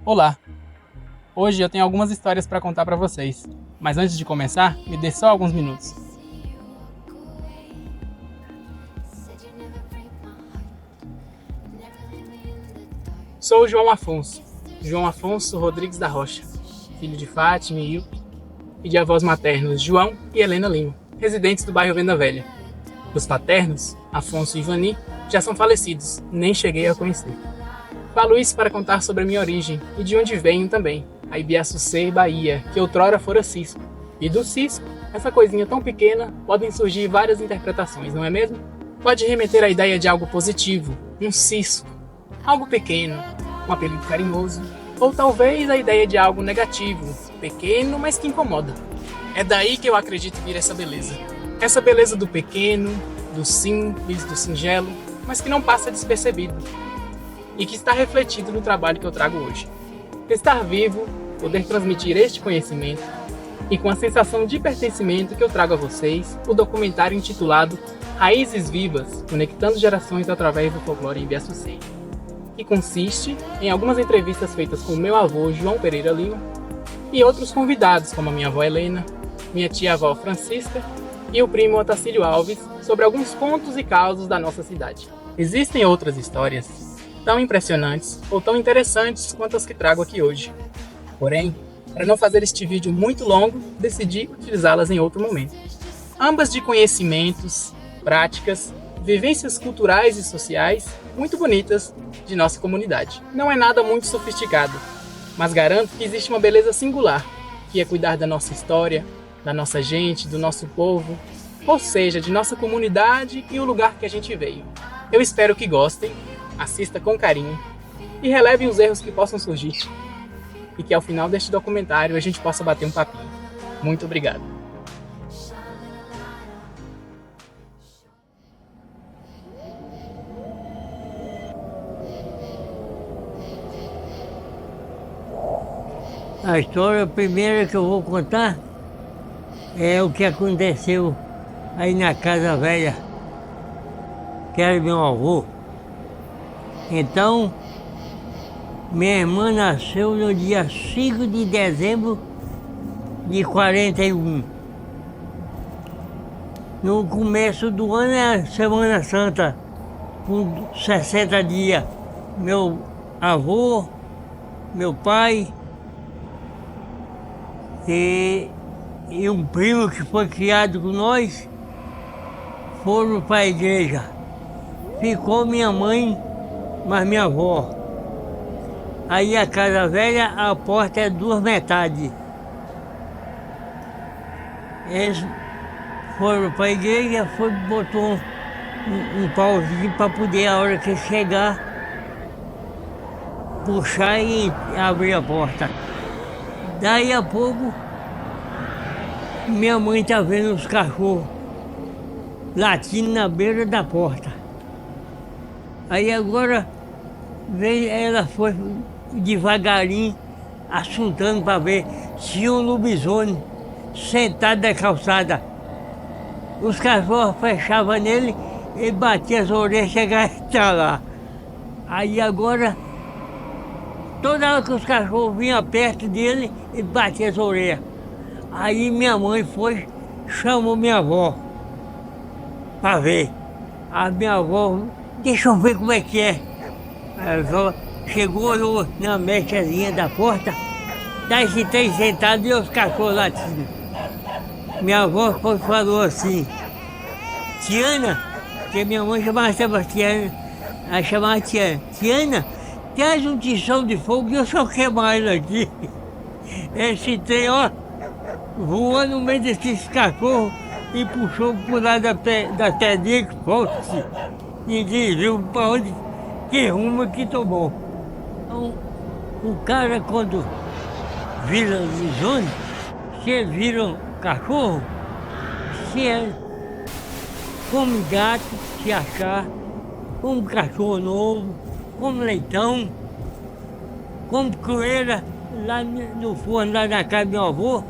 Olá! Hoje eu tenho algumas histórias para contar para vocês, mas antes de começar, me dê só alguns minutos. Sou o João Afonso Rodrigues da Rocha, filho de Fátima e Ilpe, e de avós maternos João e Helena Lima, residentes do bairro Venda Velha. Os paternos, Afonso e Ivani, já são falecidos, nem cheguei a conhecer. Falo isso para contar sobre a minha origem e de onde venho também, a Ibiaçucê, Bahia, que outrora fora cisco. E do cisco, essa coisinha tão pequena, podem surgir várias interpretações, não é mesmo? Pode remeter à ideia de algo positivo, um cisco, algo pequeno, um apelido carinhoso, ou talvez a ideia de algo negativo, pequeno, mas que incomoda. É daí que eu acredito vir essa beleza. Essa beleza do pequeno, do simples, do singelo, mas que não passa despercebido. E que está refletido no trabalho que eu trago hoje. Estar vivo, poder transmitir este conhecimento e com a sensação de pertencimento que eu trago a vocês, o documentário intitulado Raízes Vivas, Conectando Gerações através do Folclore em Ibiaçucê, que consiste em algumas entrevistas feitas com meu avô João Pereira Lima e outros convidados como a minha avó Helena, minha tia-avó Francisca e o primo Otacílio Alves sobre alguns contos e causos da nossa cidade. Existem outras histórias tão impressionantes ou tão interessantes quanto as que trago aqui hoje. Porém, para não fazer este vídeo muito longo, decidi utilizá-las em outro momento. Ambas de conhecimentos, práticas, vivências culturais e sociais muito bonitas de nossa comunidade. Não é nada muito sofisticado, mas garanto que existe uma beleza singular, que é cuidar da nossa história, da nossa gente, do nosso povo, ou seja, de nossa comunidade e o lugar que a gente veio. Eu espero que gostem, assista com carinho e relevem os erros que possam surgir e que ao final deste documentário a gente possa bater um papinho. Muito obrigado. A história primeira que eu vou contar é o que aconteceu aí na Casa Velha, que era meu avô. Então, minha irmã nasceu no dia 5 de dezembro de 41. No começo do ano é a Semana Santa, com 60 dias. Meu avô, meu pai e um primo que foi criado com nós foram para a igreja. Ficou minha mãe, mas minha avó. Aí a Casa Velha, a porta é duas metades. Eles foram para a igreja, botou um pauzinho para poder, a hora que chegar, puxar e abrir a porta. Daí a pouco, minha mãe tá vendo os cachorros latindo na beira da porta. Aí agora, ela foi devagarinho, assuntando para ver se tinha um lobisomem sentado na calçada. Os cachorros fechavam nele, ele batia as orelhas e chegava a estar lá. Aí agora, toda hora que os cachorros vinham perto dele, ele batia as orelhas. Aí minha mãe foi, chamou minha avó para ver. A minha avó, deixa eu ver como é que é. Ela chegou na mechazinha da porta, tá esse trem sentado e os cachorros latindo. Minha avó falou assim, Tiana, que minha mãe chamava Sebastiana, ela chamava Tiana. Tiana, traz um tição de fogo e eu só queimar ele aqui. Esse trem, ó, voou no meio desses cachorros e puxou pro lado da pedrinha que fosse. Ninguém viu para onde, que rumo que tomou. Então, o cara quando vira lobisomem, se vira um cachorro, se come gato, se achar, come cachorro novo, come leitão, come coelha, lá no forno, lá na casa do meu avô,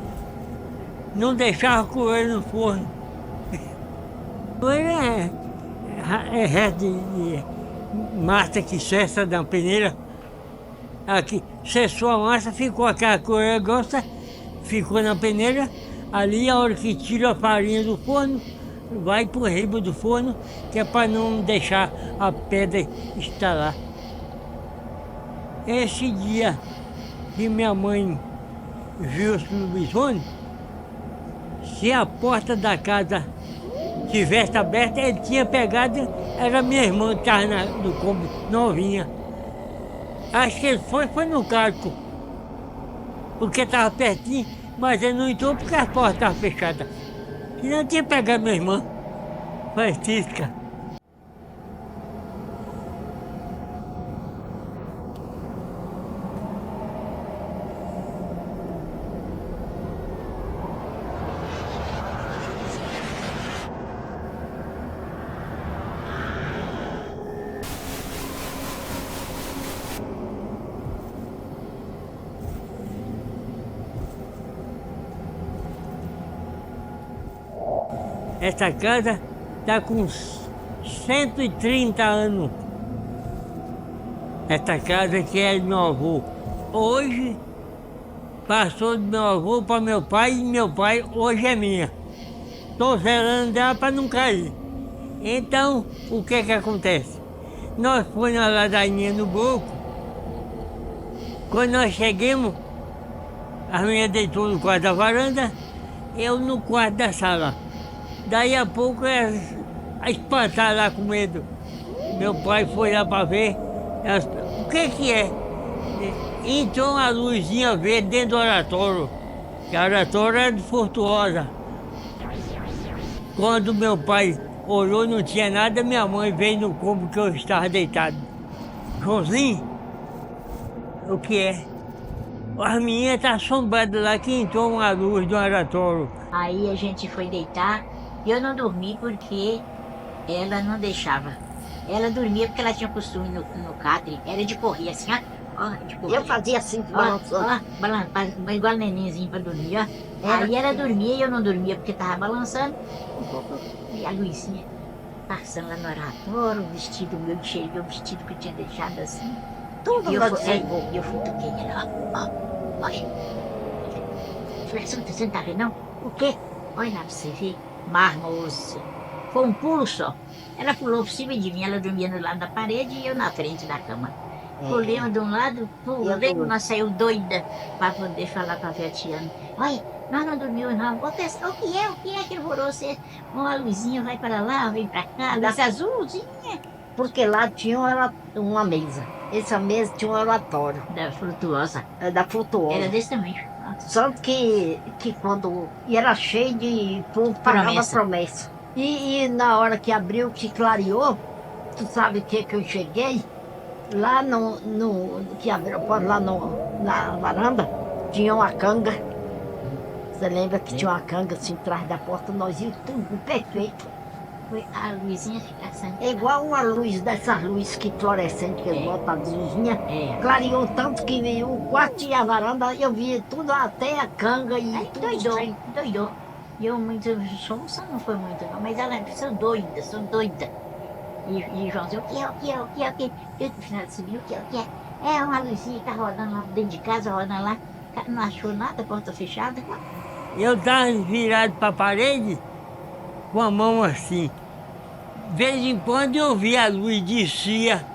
não deixava coelho no forno. Coelho é resto de massa que cessa da peneira. Aqui, cessou a massa, ficou aquela coisa grossa, ficou na peneira. Ali, a hora que tira a farinha do forno, vai pro ribo do forno, que é para não deixar a pedra estalar. Esse dia que minha mãe viu os lobisomens, se a porta da casa tivesse aberta, ele tinha pegado, era minha irmã que estava no cômodo, novinha. Acho que ele foi no carro, porque estava pertinho, mas ele não entrou porque a porta estava fechada. Senão tinha pegado minha irmã, Francisca. Essa casa está com uns 130 anos. Essa casa que é do meu avô. Hoje passou do meu avô para meu pai e meu pai hoje é minha. Estou zelando dela para não cair. Então, o que acontece? Nós fomos na ladainha no Boco. Quando nós chegamos, a minha deitou no quarto da varanda, eu no quarto da sala. Daí a pouco a espantar lá com medo. Meu pai foi lá para ver. O que é? Entrou uma luzinha verde dentro do oratório. Que o oratório era de Fortuosa. Quando meu pai olhou, não tinha nada, minha mãe veio no cômodo que eu estava deitado. Joãozinho, o que é? As meninas estão assombradas lá que entrou uma luz do oratório. Aí a gente foi deitar e eu não dormi porque ela não deixava. Ela dormia porque ela tinha costume no catre, era de correr assim, ó, de correr. Eu fazia assim, balançando. Igual nenenzinho pra dormir, ó. Aí ela dormia e eu não dormia porque tava balançando. Um pouco, e a luzinha passando lá no oratório, o vestido meu, cheio o vestido que eu tinha deixado assim. Tudo E lá eu, de cima. eu futuquei ela, ó, olha. Falei, você não tá vendo não? O quê? Olha lá pra você ver, marmoso. Foi um pulo só. Ela pulou por cima de mim, ela dormia no lado da parede e eu na frente da cama. Pulei de um lado, pulei, nós saiu doida para poder falar com a Viatiana. Olha, nós não dormimos não. O que é que alvoroço? Uma luzinha vai para lá, vem para cá, luz azulzinha. Porque lá tinha uma mesa. Essa mesa tinha um oratório. Da Frutuosa. Da Flutuosa. Era desse tamanho. Tanto que quando... E era cheio de povo pagava promessa. E na hora que abriu, que clareou, tu sabe o que eu cheguei? Lá que abriu lá na varanda, tinha uma canga. Você lembra que tinha uma canga assim atrás da porta? Nós íamos tudo perfeito. Foi a luzinha ficar acesa. É igual uma luz dessas luzes que fluorescente que eles botam as luzinhas. Clareou tanto que o quarto e a varanda, eu via tudo até a canga e aí tudo. Doidou. E eu muito, sonsa não foi muito não, mas ela são doida. E Joãozinho, o que é? Eu no final subiu, o que é? É uma luzinha que tá rodando lá dentro de casa, rodando lá, não achou nada, porta fechada. Eu estava virado para a parede, com a mão assim. De vez em quando eu via a luz, descia,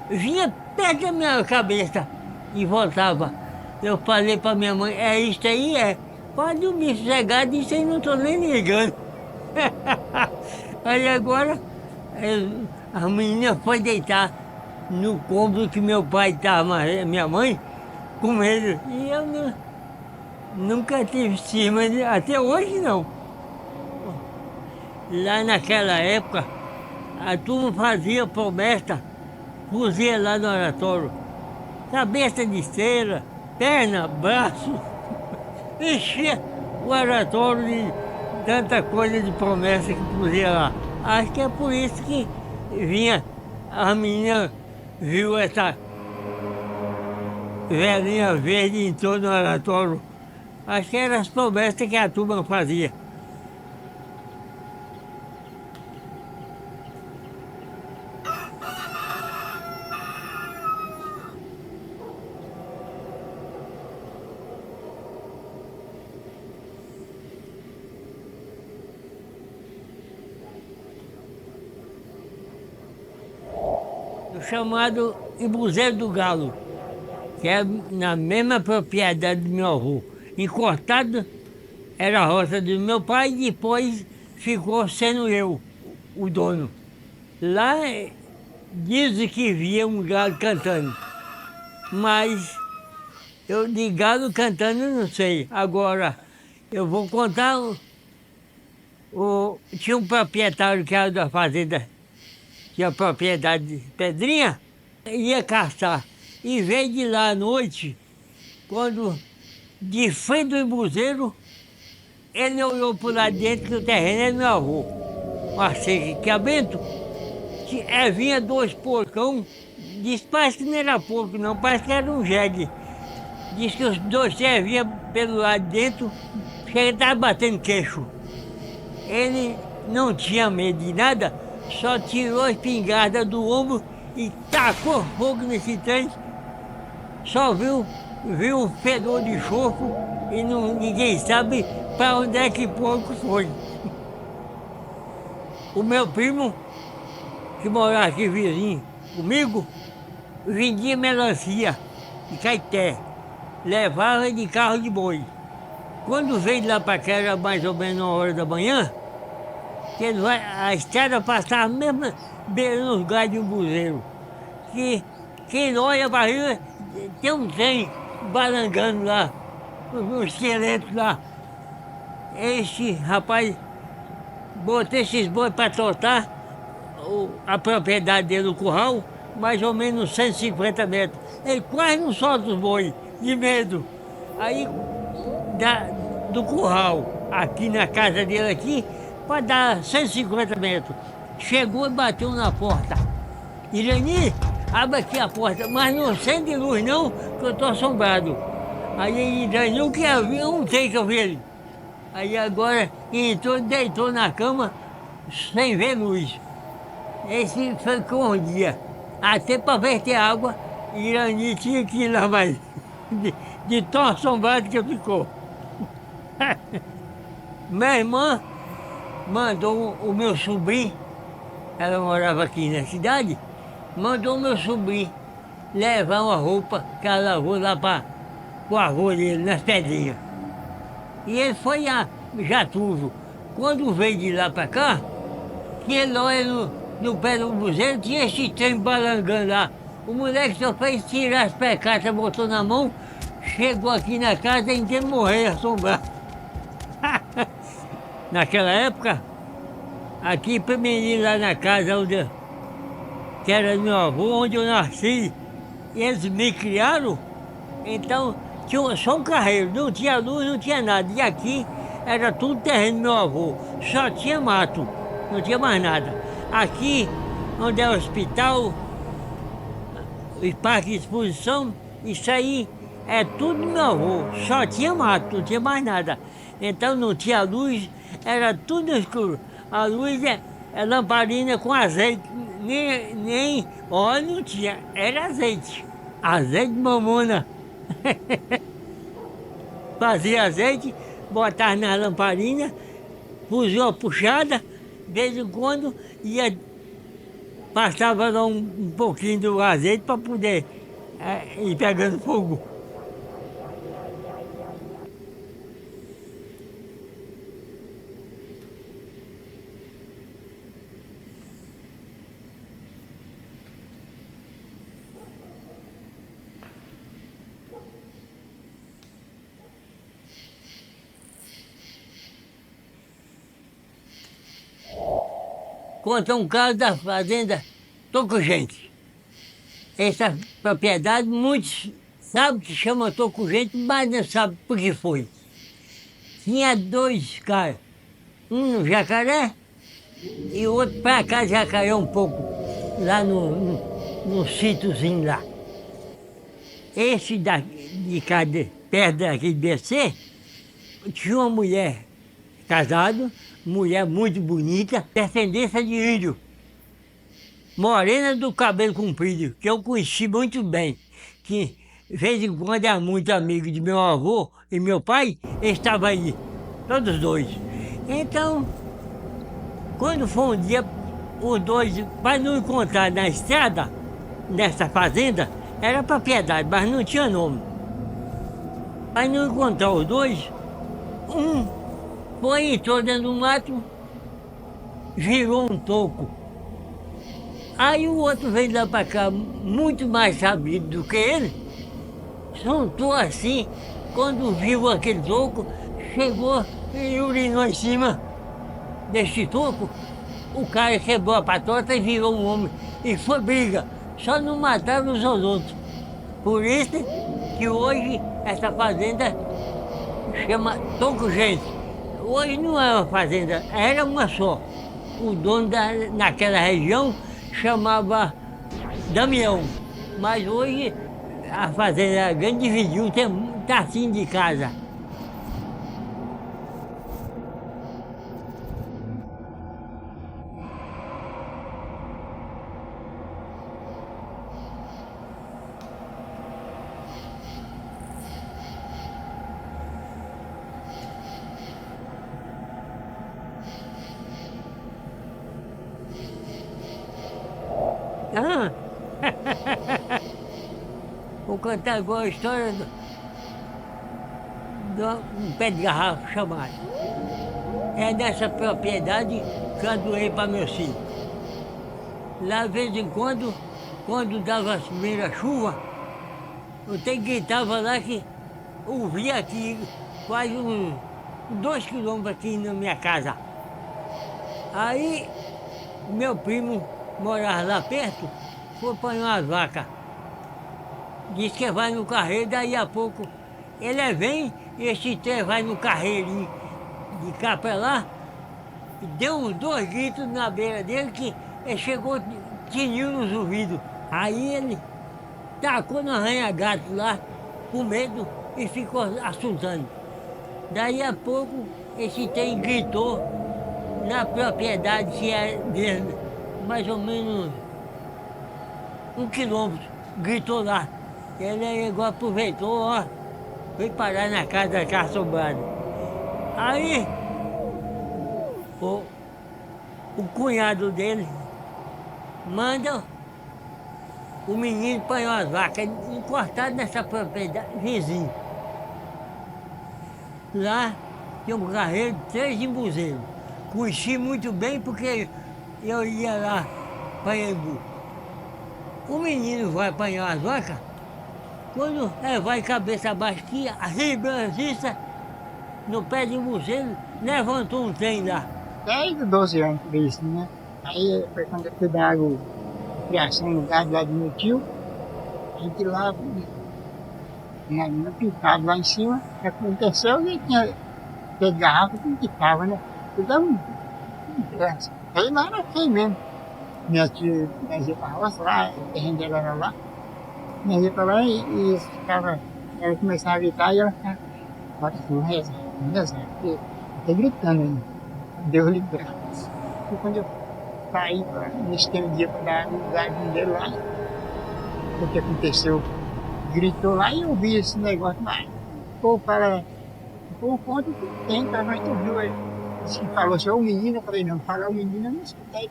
vinha perto da minha cabeça e voltava. Eu falei para minha mãe, é isso aí, é. Pode dormir sossegado, isso aí não estou nem ligando. Aí agora, a menina foi deitar no cômodo que meu pai estava, minha mãe, com medo. E eu nunca tive cima, até hoje não. Lá naquela época, a turma fazia promessa, cozia lá no oratório. Cabeça de cera, perna, braço, enchia o oratório de tanta coisa de promessa que cozia lá. Acho que é por isso que vinha, a menina viu essa velhinha verde em todo o oratório. Acho que eram as promessas que a turma fazia. chamado Embuzeiro do Galo, que é na mesma propriedade do meu avô. Encostado era a roça do meu pai e depois ficou sendo eu, o dono. Lá dizem que via um galo cantando, mas eu de galo cantando não sei. Agora, eu vou contar, tinha um proprietário que era da fazenda, tinha propriedade de Pedrinha, ia caçar. E veio de lá à noite, quando de frente do embuzeiro, ele olhou por lá dentro que o terreno era meu avô. Uma cerca que aberto, vinha 2 porcão, disse, parece que não era porco não, parece que era um jegue. Diz que os 2 vinham pelo lado de dentro, chega e estava batendo queixo. Ele não tinha medo de nada, só tirou a espingarda do ombro e tacou fogo nesse trem. Só viu um fedor de chofre e ninguém sabe para onde é que porco foi. O meu primo, que morava aqui vizinho comigo, vendia melancia de Caeté, levava de carro de boi. Quando veio de lá para cá, era mais ou menos 1 hora da manhã, a estrada passava mesmo beirando os galhos de um buzeiro. Que quem olha para aí, tem um trem balangando lá, um esqueleto lá. Esse rapaz botou esses bois para trotar, a propriedade dele, o curral, mais ou menos 150 metros. Ele quase não solta os bois, de medo. Aí, do curral, aqui na casa dele aqui, para dar 150 metros. Chegou e bateu na porta. Irani, abre aqui a porta, mas não acende luz não, que eu estou assombrado. Aí Irani, o que havia? Não tem que eu vi ele. Aí agora entrou, deitou na cama, sem ver luz. Esse foi com um dia. Até para verter água, Irani tinha que ir lá mais. De tão assombrado que ficou. Minha irmã mandou o meu sobrinho, ela morava aqui na cidade, mandou o meu sobrinho levar uma roupa que ela lavou lá para o avô dele, nas Pedrinhas. E ele foi a Jatuvo. Quando veio de lá para cá, que ele olha no pé do buzeiro, tinha esse trem balangando lá. O moleque só fez tirar as pecatas, botou na mão, chegou aqui na casa e inteiro morreu assombrado. Naquela época, aqui para menino lá na casa que era meu avô, onde eu nasci, eles me criaram, então tinha só um carreiro, não tinha luz, não tinha nada. E aqui era tudo terreno do meu avô, só tinha mato, não tinha mais nada. Aqui, onde é o hospital, o parque de exposição, isso aí é tudo do meu avô, só tinha mato, não tinha mais nada. Então não tinha luz, era tudo no escuro. A luz é lamparina com azeite, nem óleo não tinha, era azeite. Azeite de mamona. Fazia azeite, botava na lamparina, fuzia a puxada, de vez em quando passava lá um pouquinho do azeite para poder ir pegando fogo. Conta um caso da fazenda Tocugente. Essa propriedade, muitos sabem que chama Tocugente, mas não sabem por que foi. Tinha 2 caras, um no Jacaré e o outro para cá, Jacaré um pouco, lá no sítiozinho lá. Esse de cá, perto daqui de BC, tinha uma mulher casada, mulher muito bonita, descendência de índio. Morena do cabelo comprido, que eu conheci muito bem. Que, de vez em quando, era muito amigo de meu avô e meu pai, eles estavam aí, todos 2. Então, quando foi um dia, os 2, para não encontrar na estrada, nessa fazenda era propriedade, mas não tinha nome. Aí não encontrou os dois, um foi, entrou dentro do mato, virou um toco. Aí o outro veio lá pra cá, muito mais sabido do que ele, soltou assim, quando viu aquele toco, chegou e urinou em cima desse toco. O cara quebrou a patota e virou um homem. E foi briga, só não mataram os outros. Por isso que hoje essa fazenda chama Toco Gente. Hoje não é uma fazenda, era uma só. O dono naquela região chamava Damião. Mas hoje a fazenda grande dividiu, tem um tacinho de casa. Ah. Vou contar agora a história de um pé de garrafa chamado. É dessa propriedade que eu doei para meu filho. Lá, de vez em quando dava a primeira chuva, eu até gritava lá que ouvia aqui quase uns 2 quilômetros aqui na minha casa. Aí meu primo morava lá perto, foi para umas vacas. Disse que vai no carreiro, daí a pouco ele vem, esse trem vai no carreirinho de cá para lá, e deu uns 2 gritos na beira dele que ele chegou, tiniu nos ouvidos. Aí ele tacou no arranha-gato lá, com medo, e ficou assustando. Daí a pouco esse trem gritou na propriedade que é dele, mais ou menos 1 quilômetro, gritou lá. Ele igual aproveitou, ó, foi parar na casa da assombrada. Aí o cunhado dele manda o menino põe umas vacas encostadas nessa propriedade vizinha. Lá tinha um carreiro de 3 embuzeiros. Conheci muito bem porque eu ia lá para Embu. O menino vai apanhar as vacas, quando vai cabeça abaixo aqui, a ribanziça, no pé de embuzeiro, levantou um trem lá. 10 ou 12 anos por isso, né? Aí foi quando eu cuidava da criação no gado lá do meu tio, a gente lá, no picado lá em cima, aconteceu e tinha pego garrafa que picava, né? Então, aí lá era quem mesmo. Minha tia ia pra roça lá, o terreno dela era lá. Minha ia pra lá e ficava, ela começava a gritar e ela ficava, olha, não reza, porque até gritando ainda. Deus livre. E quando eu saí nesse dia para dar o lugarzinho dele lá, o que aconteceu? Gritou lá e eu vi esse negócio lá. Pô, para o ponto que tem, para nós tu viu aí. Disse que falou, se é o menino, eu falei, não, falar o menino eu não escutei.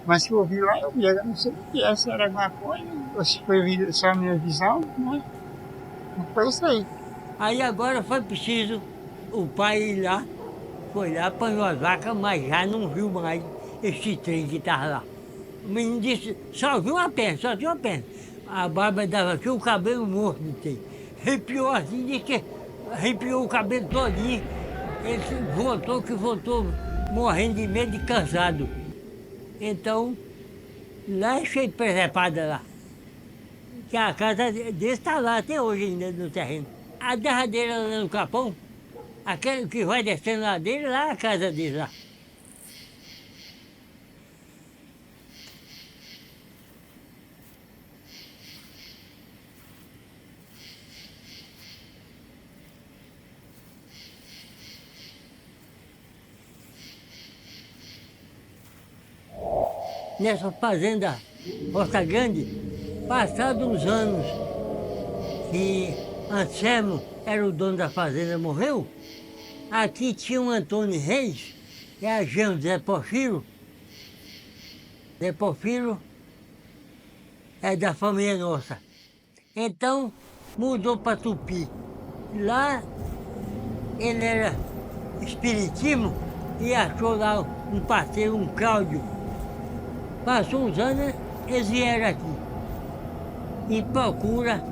Mas se eu ouvi lá, eu vi, eu não sei o que é, se era alguma coisa, ou se foi só a minha visão, né? Não foi isso aí. Aí agora foi preciso o pai ir lá, foi lá, apanhou as vacas, mas já não viu mais esse trem que estava lá. O menino disse, só viu uma perna, só viu uma perna. A barba dava aqui, o cabelo morto não tem. Arrepiou assim, disse que arrepiou o cabelo todinho. Ele voltou morrendo de medo e cansado. Então, lá é cheio de presepada lá. Que a casa dele está lá até hoje ainda no terreno. A derradeira lá no Capão, aquele que vai descendo lá dele, lá é a casa dele lá. Nessa fazenda Roça Grande, passados uns anos que Anselmo era o dono da fazenda, morreu, aqui tinha um Antônio Reis, e a gente Zé Porfiro. Zé Porfiro é da família nossa. Então, mudou para Tupi. Lá, ele era espiritismo e achou lá um parceiro, um Cláudio. Passou uns anos, eles vieram aqui, em procura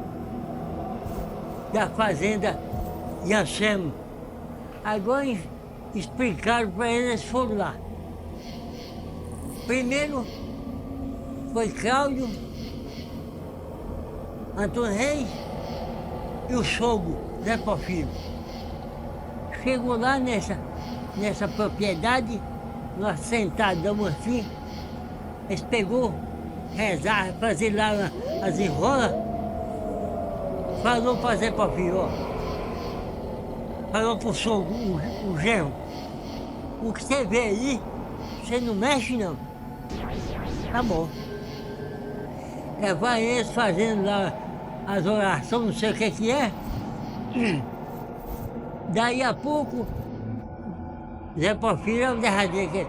da fazenda Yancemo. Agora explicaram para eles, foram lá. Primeiro foi Cláudio, Antônio Reis e o sogro, Zé Porfírio. Chegou lá nessa propriedade, nós sentadamos assim, eles pegou, rezar, fazer lá as enrolas, falou para Zé Porfírio, ó, falou pro sogro, o genro, o que você vê aí, você não mexe não. Tá bom. Vai eles fazendo lá as orações, não sei o que é. Daí a pouco, Zé Porfírio é o derradeiro que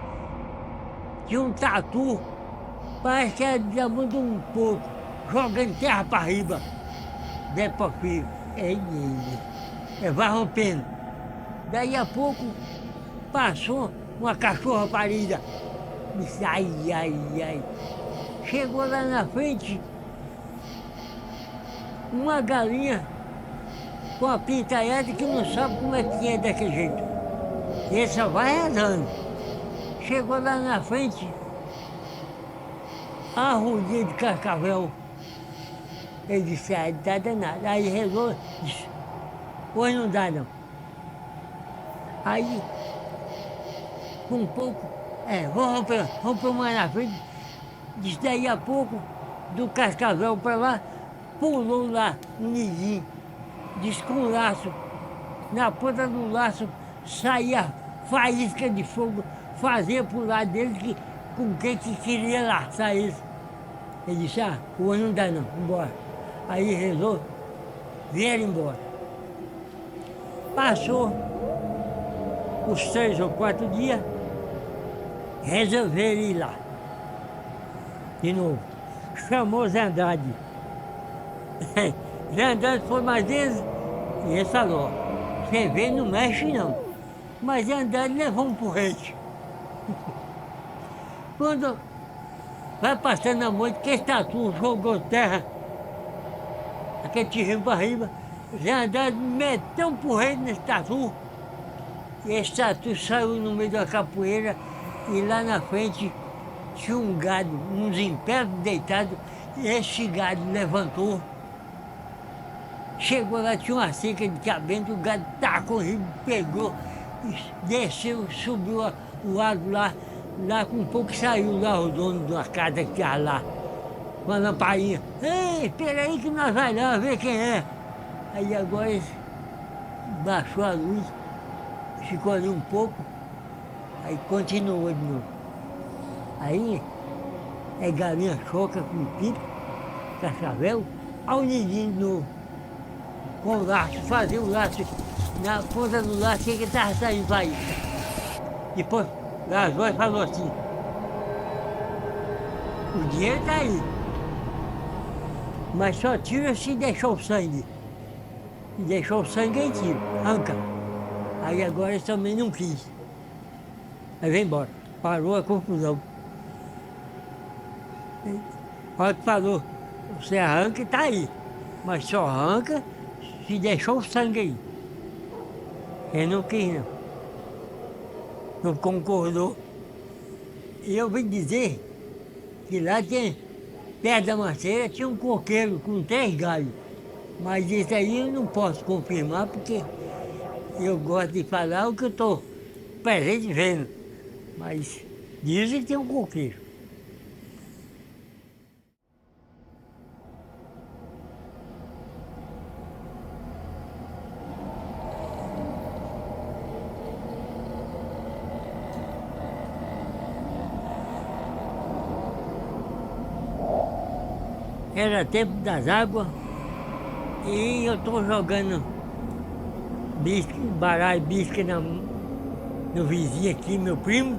tinha um tatu, parece que era da mão de um porco, jogando terra para riba. Zé Porfírio, vai rompendo. Daí a pouco, passou uma cachorra parida. Disse, ai. Chegou lá na frente, uma galinha com a pintalhada que não sabe como é que é daquele jeito. Ele só vai rezando. Chegou lá na frente, a rodinha de cascavel. Ele disse, não dá danado. Aí rezou, disse, hoje não dá não. Aí, com um pouco, vou romper mais na frente. Disse, daí a pouco, do cascavel para lá, pulou lá um nidinho. Disse, com um laço, na ponta do laço saía faísca de fogo, fazia pro lado dele com quem que queria laçar isso. Ele disse, hoje não dá não, embora. Aí rezou, vieram embora. Passou os 3 ou 4 dias, resolveram ir lá. De novo, chamou Zé Andrade. Zé Andrade foi mais vezes e ele falou, você vê, não mexe não. Mas Zé Andrade levou um porrete. Quando vai passando a noite, que esse tatu jogou terra, aquele tijinho para riba, Zé Andrade meteu um porrete nesse tatu. E esse tatu saiu no meio da capoeira e lá na frente tinha um gado, uns impérios deitados, e esse gado levantou. Chegou lá, tinha uma cerca de cabento, o gado tacou, pegou, desceu, subiu o lago lá com um pouco saiu lá o dono de uma casa que estava lá, com a lamparinha. Ei, espera aí que nós vamos lá ver quem é. Aí agora ele baixou a luz, ficou ali um pouco, aí continuou de novo. Aí galinha choca com pico, cascavel, ao nidinho de novo, com o laço, fazia o laço, na ponta do laço que estava saindo para aí. Depois rasgou e falou assim, o dinheiro está aí, mas só tira se deixou o sangue. Se deixou o sangue aí tira, arranca. Aí agora ele também não quis. Aí vem embora, parou a confusão. A hora que falou, você arranca e está aí, mas só arranca se deixou o sangue aí. Ele não quis não. Não concordou. E eu vim dizer que lá perto da Macieira tinha um coqueiro com 3 galhos. Mas isso aí eu não posso confirmar porque eu gosto de falar o que eu estou presente vendo. Mas dizem que tem um coqueiro. Era tempo das águas e eu estou jogando baralho, bisca no vizinho aqui, meu primo,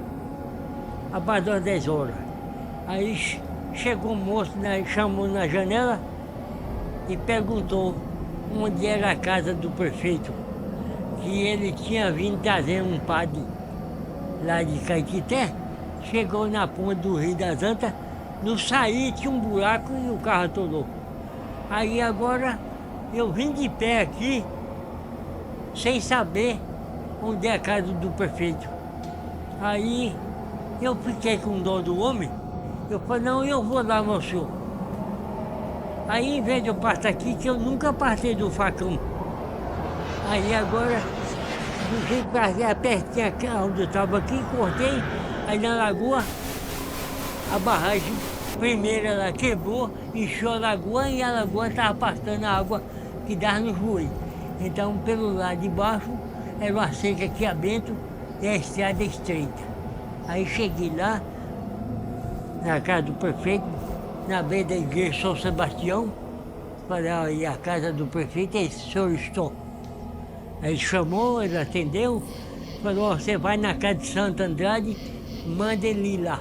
a partir das 10 horas. Aí chegou um moço, chamou na janela e perguntou onde era a casa do prefeito, que ele tinha vindo trazer um padre lá de Caetité, chegou na ponta do Rio das Antas, no sair tinha um buraco e o carro atolou. Aí agora eu vim de pé aqui, sem saber onde é a casa do prefeito. Aí eu fiquei com dó do homem, eu falei, não, eu vou lá, meu senhor. Aí em vez de eu passar aqui, que eu nunca passei do facão. Aí agora, do jeito que passei pertinho aqui, onde eu estava aqui, cortei, aí na lagoa, a barragem primeira ela quebrou, encheu a lagoa e a lagoa estava passando a água que dava no joelho. Então pelo lado de baixo era uma seca aqui a bento e a estrada estreita. Aí cheguei lá, na casa do prefeito, na beira da igreja São Sebastião, falei, aí a casa do prefeito é esse, senhor Estou. Aí ele chamou, ele atendeu, falou, você vai na casa de Santo Andrade, manda ele ir lá.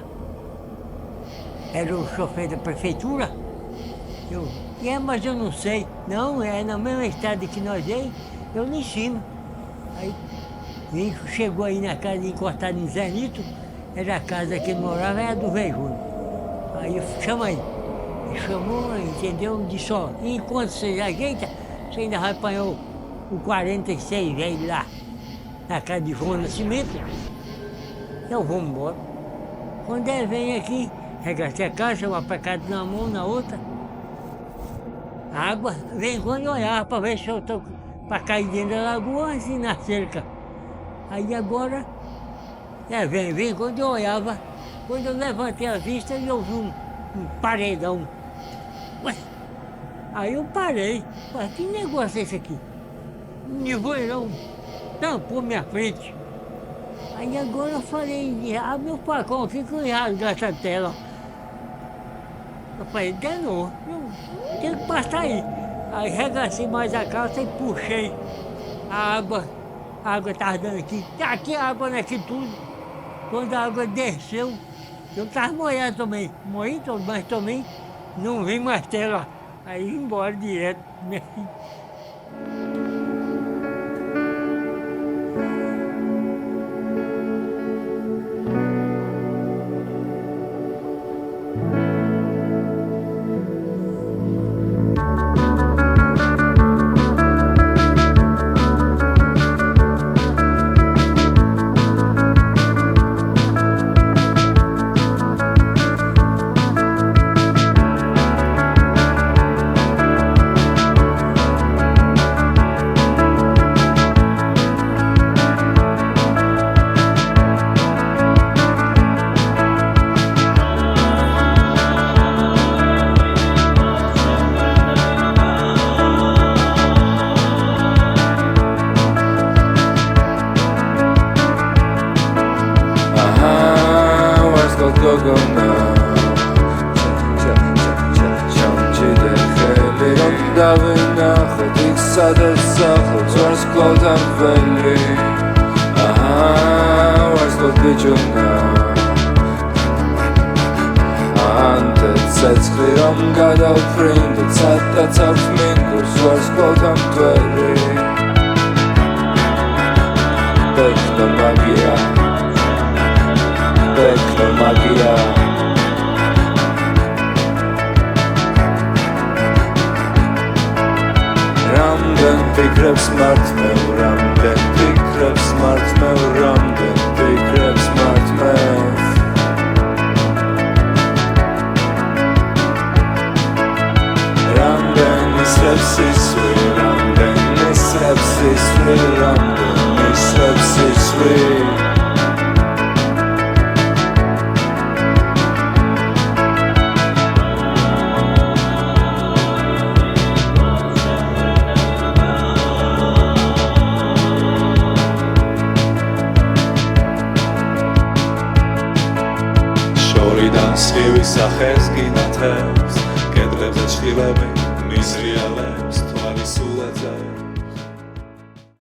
Era o chofer da prefeitura. Mas eu não sei. Não, é na mesma estrada que nós veio, eu lá em cima. Aí chegou aí na casa encostada em Zé Nito, era a casa que ele morava, era do velho Júnior. Aí eu chama ele. Ele chamou, entendeu? Disse, ó, enquanto você ajeita, você ainda vai apanhar o 46 velho lá, na casa de João Nascimento. Eu vou embora. Quando ele vem aqui, regacei a caixa, uma pecado na mão, na outra. A água vem quando eu olhava para ver se eu estou para cair dentro da lagoa, assim na cerca. Aí agora, vem quando eu olhava, quando eu levantei a vista, eu vi um paredão. Ué, aí eu parei, falei, que negócio é esse aqui? Um nevoeirão tampou minha frente. Aí agora eu falei, abre o facão aqui que eu ia rasgar essa tela. Eu falei, danou, eu tenho que passar aí. Aí regacei mais a calça e puxei a água estava dando aqui a água naquilo tudo. Quando a água desceu, eu estava molhado também, mas também não vi mais tela. Aí ia embora direto. სახეს გინათებს, კედლებზე ჩხილები, მიზრიალებს, თვალი სულ აძარ.